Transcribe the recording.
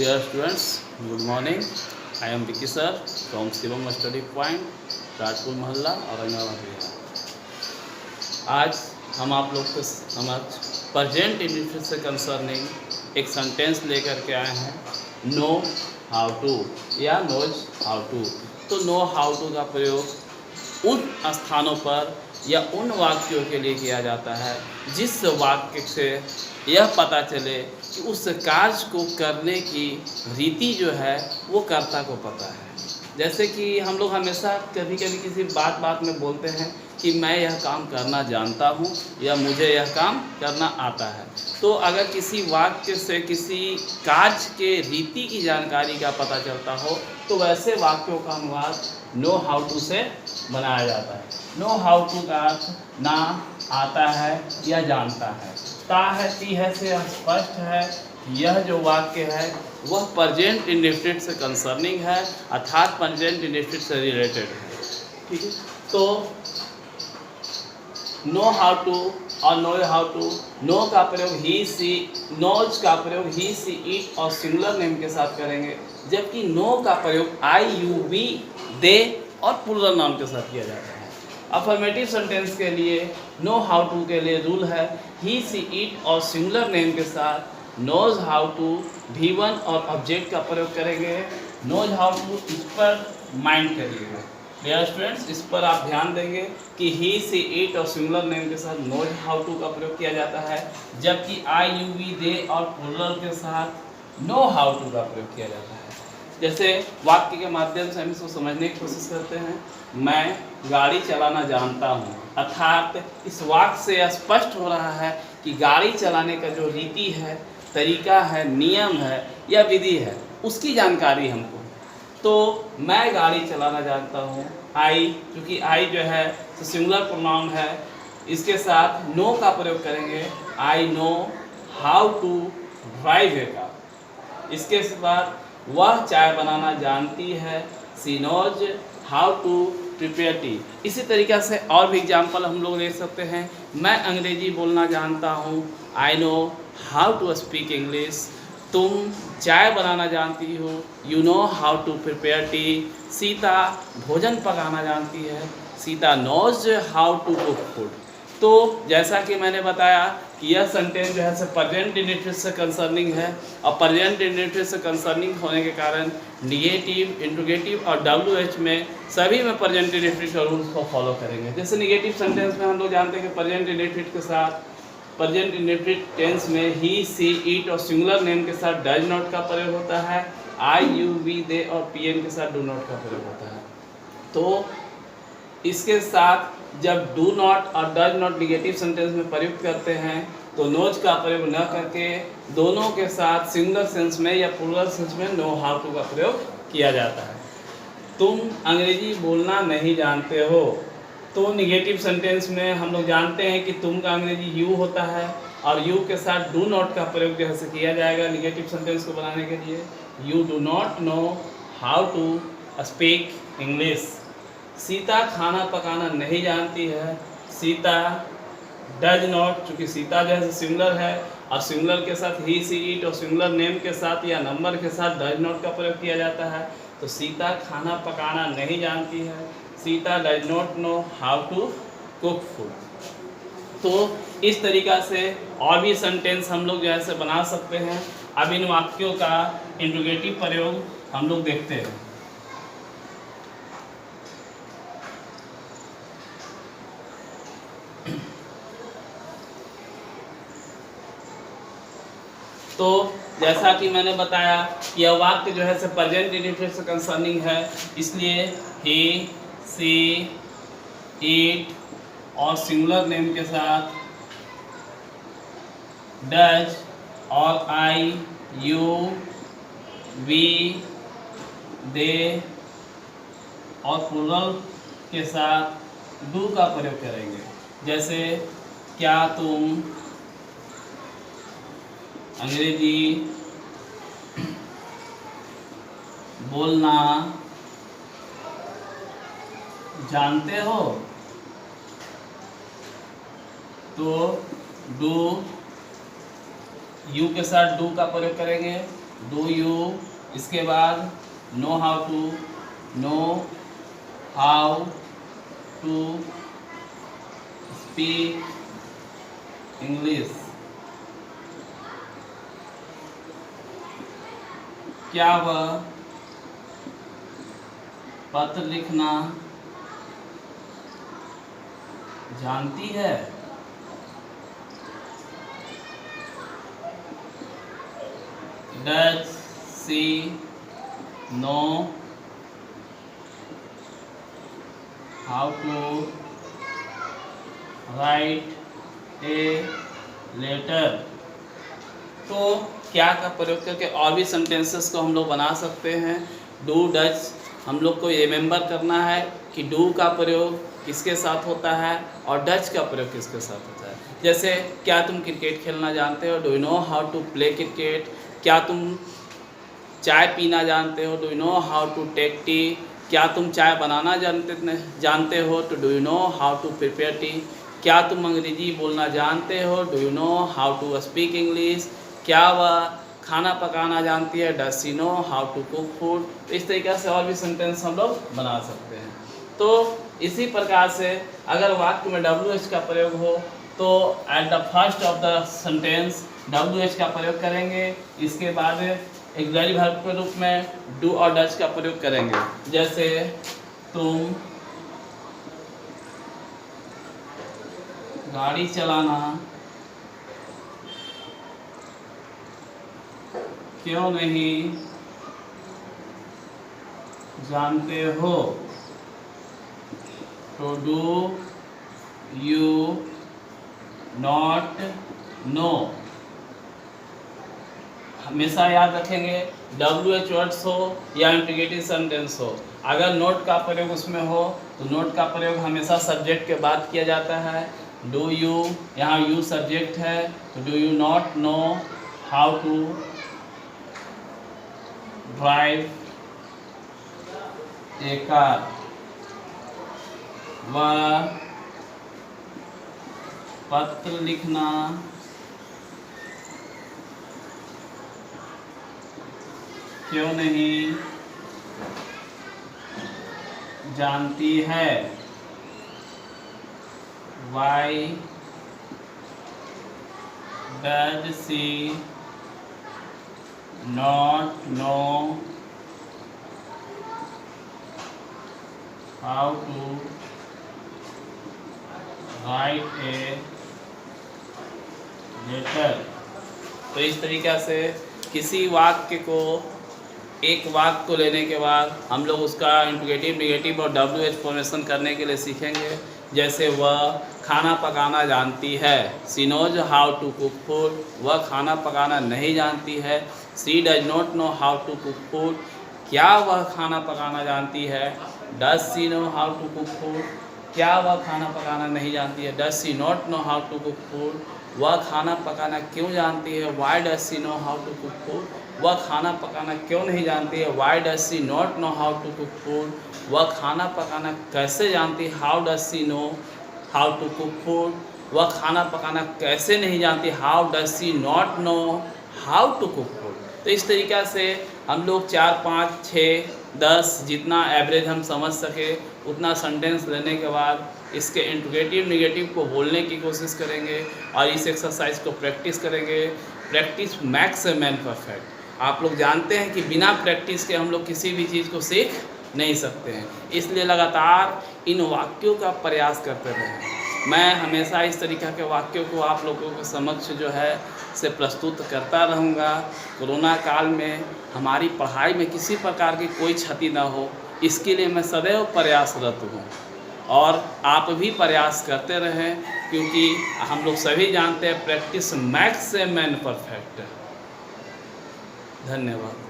Dear students, good morning. I am Vicky sir from Shivam Study Point, Rajpur मोहल्ला औरंगाबाद बिहार। आज हम आप लोग के समझ प्रेजेंट इंडिफिनिट से कंसर्निंग एक सेंटेंस लेकर के आए हैं, नो हाउ टू या नोज हाउ टू। तो नो हाउ टू का प्रयोग उन स्थानों पर या उन वाक्यों के लिए किया जाता है जिस वाक्य से यह पता चले कि उस कार्य को करने की रीति जो है वो कर्ता को पता है। जैसे कि हम लोग हमेशा कभी कभी किसी बात में बोलते हैं कि मैं यह काम करना जानता हूँ या मुझे यह काम करना आता है। तो अगर किसी वाक्य से किसी कार्य के रीति की जानकारी का पता चलता हो तो वैसे वाक्यों का अनुवाद नो हाउ टू से बनाया जाता है। नो हाउ टू का अर्थ ना आता है या जानता है। ता है ती है से स्पष्ट है यह जो वाक्य है वह प्रेजेंट इंडेफिनिट से कंसर्निंग है, अर्थात प्रेजेंट इंडेफिनिट से रिलेटेड है। ठीक है, तो नो हाउ टू और नो हाउ टू, नो का प्रयोग ही सी, नोज का प्रयोग ही सी इट और सिंगुलर नेम के साथ करेंगे, जबकि नो का प्रयोग आई यू वी दे और प्लूरल नाउन के साथ किया जाता है। अफर्मेटिव सेंटेंस के लिए नो हाउ टू के लिए रूल है ही सी इट और सिंगुलर नेम के साथ नोज हाउ टू V1 और ऑब्जेक्ट का प्रयोग करेंगे। नोज हाउ टू, इस पर माइंड करिएगा डियर स्टूडेंट्स, इस पर आप ध्यान देंगे कि ही सी इट और सिंगुलर नेम के साथ नोज हाउ टू का प्रयोग किया जाता है, जबकि आई यू वी दे और प्लूरल के साथ नो हाउ टू का प्रयोग किया जाता है। जैसे वाक्य के माध्यम से हम इसको समझने की कोशिश करते हैं, मैं गाड़ी चलाना जानता हूँ, अर्थात इस वाक्य से स्पष्ट हो रहा है कि गाड़ी चलाने का जो रीति है, तरीका है, नियम है या विधि है, उसकी जानकारी हमको। तो मैं गाड़ी चलाना जानता हूँ, आई, क्योंकि आई जो है तो सिंगुलर प्रोनाउन है, इसके साथ नो का प्रयोग करेंगे, I know how to drive a car. इसके बाद वह चाय बनाना जानती है, she knows how to prepare tea. इसी तरीक़ा से और भी एग्जाम्पल हम लोग ले सकते हैं, मैं अंग्रेजी बोलना जानता हूँ, I know how to speak English. तुम चाय बनाना जानती हो, you know how to prepare tea. Sita भोजन पकाना जानती है, Sita knows how to cook food. तो जैसा कि मैंने बताया कि यह सेंटेंस जो है प्रेजेंट इंडेफिनिट से कंसर्निंग है, और प्रेजेंट इंडेफिनिट से कंसर्निंग होने के कारण निगेटिव, इंट्रोगेटिव और WH में सभी में प्रेजेंट इंडेफिनिट का रूल्स को फॉलो करेंगे। जैसे निगेटिव सेंटेंस में हम लोग जानते हैं कि प्रेजेंट इंडेफिनिट के साथ प्रेजेंट इंडेफिनिट टेंस में ही सी इट और सिंगुलर नेम के साथ डज नॉट का प्रयोग होता है, आई यू वी दे और पीएन के साथ डू नॉट का प्रयोग होता है। तो इसके साथ जब डू नॉट और डज नॉट निगेटिव सेंटेंस में प्रयुक्त करते हैं तो नोज का प्रयोग न करके दोनों के साथ सिंगुलर सेंस में या प्लूरल सेंस में नो हाउ टू का प्रयोग किया जाता है। तुम अंग्रेजी बोलना नहीं जानते हो, तो निगेटिव सेंटेंस में हम लोग जानते हैं कि तुम का अंग्रेजी यू होता है, और यू के साथ डू नॉट का प्रयोग जैसे किया जाएगा निगेटिव सेंटेंस को बनाने के लिए, you do not know how to speak English. Sita खाना पकाना नहीं जानती है, सीता डज नॉट, चूँकि सीता जो है सिंगुलर है और सिंगुलर के साथ ही सी इट और सिंगुलर नेम के साथ या नंबर के साथ डज नॉट का प्रयोग किया जाता है, तो सीता खाना पकाना नहीं जानती है, Sita does not know how to cook food. तो इस तरीक़ा से और भी सेंटेंस हम लोग जो है बना सकते हैं। अब इन वाक्यों का इंट्रोगेटिव प्रयोग हम लोग देखते हैं। तो जैसा कि मैंने बताया कि यह वाक्य जो है प्रेजेंट इंडेफिनिट से कंसर्निंग है, इसलिए ही सी इट और सिंगुलर नेम के साथ डज और आई यू वी दे और प्लूरल के साथ डू का प्रयोग करेंगे। जैसे क्या तुम अंग्रेजी बोलना जानते हो, तो डू, यू के साथ डू का प्रयोग करेंगे, डू यू, इसके बाद know how to speak English. क्या वह पत्र लिखना जानती है? Does she know how to write a letter? तो क्या का प्रयोग करके और भी सेंटेंसेस को हम लोग बना सकते हैं। डू डज हम लोग को रिमेंबर करना है कि डू का प्रयोग किसके साथ होता है और डज का प्रयोग किसके साथ होता है। जैसे क्या तुम क्रिकेट खेलना जानते हो? Do you know how to play cricket. क्या तुम चाय पीना जानते हो? Do you know how to take tea. क्या तुम चाय बनाना जानते हो? तो do you know how to prepare tea. क्या तुम अंग्रेजी बोलना जानते हो? Do you know how to speak English. क्या वह खाना पकाना जानती है? Does she know how to cook food. इस तरीके से और भी सेंटेंस हम लोग बना सकते हैं। तो इसी प्रकार से अगर वाक्य में WH का प्रयोग हो तो at the first of the sentence WH का प्रयोग करेंगे। इसके बाद ऑक्सिलरी वर्ब के रूप में डू और डज का प्रयोग करेंगे। जैसे तुम गाड़ी चलाना क्यों नहीं जानते हो? तो डू यू नॉट नो। हमेशा याद रखेंगे WH वर्ड्स हो या इंटीग्रेटिव सेंटेंस हो, अगर नोट का प्रयोग उसमें हो तो नोट का प्रयोग हमेशा सब्जेक्ट के बाद किया जाता है। डू यू, यहाँ यू सब्जेक्ट है तो do you not know how to drive a car. वह पत्र लिखना क्यों नहीं जानती है? Why does she not know how to write a letter? तो इस तरीक़ा से किसी वाक्य को, एक वाक्य को लेने के बाद हम लोग उसका इंटीग्रेटिव, नेगेटिव और WH फॉर्मेशन करने के लिए सीखेंगे। जैसे वह खाना पकाना जानती है, she knows how to cook food. वह खाना पकाना नहीं जानती है, she does not know how to cook food. क्या वह खाना पकाना जानती है? Does she know how to cook food. क्या वह खाना पकाना नहीं जानती है? Does she not know how to cook food. वह खाना पकाना क्यों जानती है? Why does she know how to cook food. वह खाना पकाना क्यों नहीं जानती है? Why does she not know how to cook food. वह खाना पकाना कैसे जानती है? How does she know how to cook food. वह खाना पकाना कैसे नहीं जानती? How does she not know how to cook food. तो इस तरीक़ा से हम लोग 4, 5, 6, 10 जितना एवरेज हम समझ सके उतना सेंटेंस लेने के बाद इसके इंटीग्रेटिव नेगेटिव को बोलने की कोशिश करेंगे और इस एक्सरसाइज को प्रैक्टिस करेंगे। Practice max a man perfect. आप लोग जानते हैं कि बिना प्रैक्टिस के हम लोग किसी भी चीज़ को सीख नहीं सकते हैं, इसलिए लगातार इन वाक्यों का प्रयास करते रहें। मैं हमेशा इस तरीक़ा के वाक्यों को आप लोगों के समक्ष जो है से प्रस्तुत करता रहूँगा। कोरोना काल में हमारी पढ़ाई में किसी प्रकार की कोई क्षति ना हो, इसके लिए मैं सदैव प्रयासरत हूँ और आप भी प्रयास करते रहें, क्योंकि हम लोग सभी जानते हैं practice max a man perfect. धन्यवाद।